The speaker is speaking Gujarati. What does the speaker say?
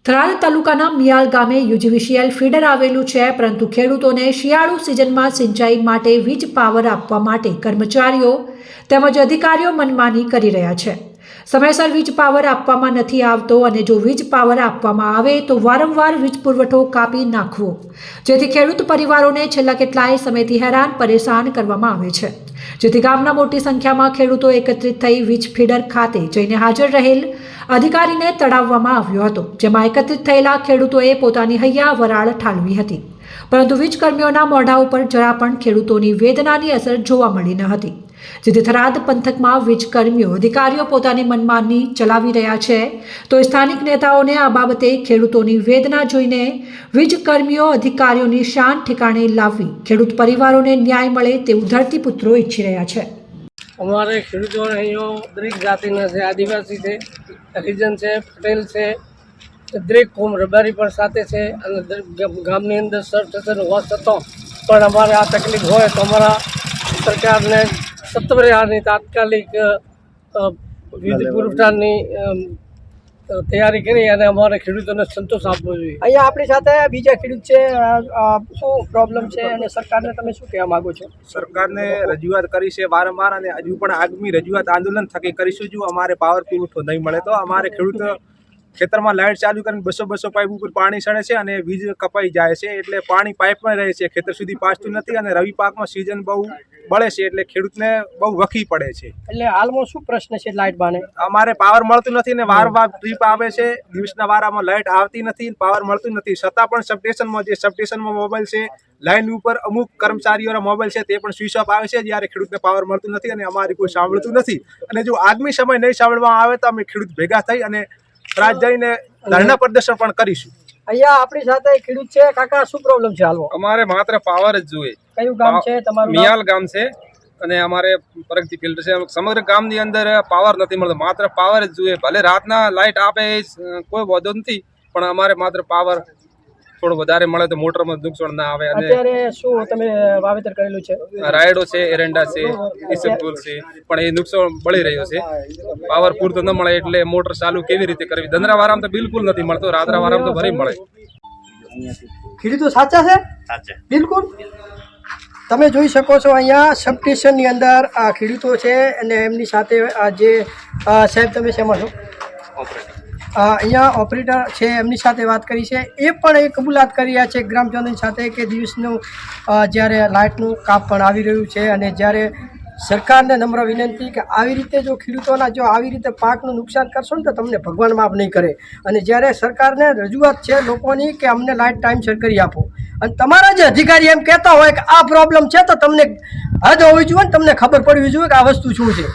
થરાદ તાલુકાના મિયાલ ગામે યુજીવીસીએલ ફીડર આવેલું છે, પરંતુ ખેડૂતોને શિયાળુ સિઝનમાં સિંચાઈ માટે વીજ પાવર આપવા માટે કર્મચારીઓ તેમજ અધિકારીઓ મનમાની કરી રહ્યા છે। સમયસર વીજ પાવર આપવામાં નથી આવતો અને જો વીજ પાવર આપવામાં આવે તો વારંવાર વીજ પુરવઠો કાપી નાખવો, જેથી ખેડૂત પરિવારોને છેલ્લા કેટલાય સમયથી હેરાન પરેશાન કરવામાં આવે છે। જેથી ગામના મોટી સંખ્યામાં ખેડૂતો એકત્રિત થઈ વીજ ફીડર ખાતે જઈને હાજર રહેલ અધિકારીને તડાવવામાં આવ્યો હતો, જેમાં એકત્રિત થયેલા ખેડૂતોએ પોતાની હૈયા વરાળ ઠાલવી હતી, પરંતુ વીજ કર્મીઓના મોઢા ઉપર જરા પણ ખેડૂતોની વેદનાની અસર જોવા મળી ન હતી, જેથી થરાદ પંથકમાં વીજ કર્મીઓ અધિકારીઓ પોતાની મનમાની ચલાવી રહ્યા છે। તો સ્થાનિક નેતાઓને આ બાબતે ખેડૂતોની વેદના જોઈને વીજ કર્મીઓ અધિકારીઓની શાન ઠેકાણે લાવવી, ખેડૂત પરિવારોને ન્યાય મળે તેવું ધરતીપુત્રો ઈચ્છી રહ્યા છે। અમારે ખેડૂતો અહીંયા દરેક જાતિના છે, આદિવાસી છે, હરિજન છે, પટેલ છે, દરેક કોમ રબારી પણ સાથે છે અને ગામની અંદર સર હોવા છતાં પણ અમારે આ તકલીફ હોય તો અમારા સરકારને સત્વરે આની તાત્કાલિક વીજ પુરવઠાની તૈયારી કરી અને અમારે ખેડૂતોને સંતોષ આપવો જોઈએ। અહીંયા આપણી સાથે બીજા ખેડૂત છે, શું પ્રોબ્લેમ છે અને સરકારને તમે શું કહેવા માંગો છો? સરકારને રજૂઆત કરી છે વારંવાર અને હજુ પણ આગામી રજૂઆત આંદોલન થકી કરીશું। જો અમારે પાવર પુરવઠો નહીં મળે તો અમારે ખેડૂત ખેતરમાં લાઇટ ચાલુ કરીને 200 પાઇપ ઉપર પાણી સડે છે અને વીજ કપાઈ જાય છે, એટલે પાણી પાઇપમાં રહે છે, ખેતર સુધી પહોંચતું નથી અને રવિ પાકમાં સિઝન બહુ બળે છે, એટલે ખેડૂતને બહુ વખી પડે છે। એટલે હાલમાં શું પ્રશ્ન છે લાઇટ બાને? અમારે પાવર મળતું નથી ને વારંવાર ટ્રીપ આવે છે, દિવસના વારામાં લાઇટ આવતી નથી, પાવર મળતું નથી, છતાં પણ સબસ્ટેશનમાં મોબાઈલ છે, લાઇન ઉપર અમુક કર્મચારીઓના મોબાઈલ છે તે પણ સ્વિચ ઓફ આવે છે, જ્યારે ખેડૂતને પાવર મળતું નથી અને અમારી કોઈ સાંભળતું નથી। અને જો આગામી સમય નહીં સાંભળવામાં આવે તો અમે ખેડૂત ભેગા થઈ અને રાત જઈને ધરણા પ્રદર્શન પણ કરીશું। અહીંયા આપણી સાથે ખેડૂત છે, કાકા શું પ્રોબ્લેમ છે હાલમાં? અમારે માત્ર પાવર જ જોઈએ। કયું ગામ છે તમારું? મિયાલ ગામ છે અને અમારે પ્રગતિ ફિલ્ડ છે। સમગ્ર ગામની અંદર પાવર નથી મળતો, માત્ર પાવર જ જોઈએ। ભલે રાતના લાઇટ આપે કોઈ વાંધો નથી, પણ અમારે માત્ર પાવર થોડો વધારે મળે તો મોટરમાં નુકસાન ના આવે। અને અત્યારે શું તમે વાવેતર કરેલું છે? રાયડો છે, એરંડા છે, ઈસબગુલ છે, પણ એ નુકસાન બળી રહ્યો છે। પાવર પૂરતો ન મળે એટલે મોટર ચાલુ કેવી રીતે કરવી? દંદરા વારામાં તો બિલકુલ નથી મળતો, રાત્રા વારામાં તો ભરી મળે। ખેડૂતો સાચા છે? બિલકુલ તમે જોઈ શકો છો અહીંયા સબસ્ટેશનની અંદર આ ખેડૂતો છે અને એમની સાથે જે સાહેબ તમે શેમાં છો? અહીંયા ઓપરેટર છે, એમની સાથે વાત કરી છે, એ પણ એ કબૂલાત કરી રહ્યા છે ગ્રામજનોની સાથે કે દિવસનું જ્યારે લાઇટનું કાપ પણ આવી રહ્યું છે અને જ્યારે સરકારને નમ્ર વિનંતી કે આવી રીતે જો ખેડૂતોના જો આવી રીતે પાકનું નુકસાન કરશો ને તો તમને ભગવાન માફ નહીં કરે। અને જ્યારે સરકારને રજૂઆત છે લોકોની કે અમને લાઇટ ટાઈમસર કરી આપો, અને તમારા જે અધિકારી એમ કહેતા હોય કે આ પ્રોબ્લેમ છે તો તમને હદ હોવી જોઈએ ને તમને ખબર પડવી જોઈએ કે આ વસ્તુ શું છે।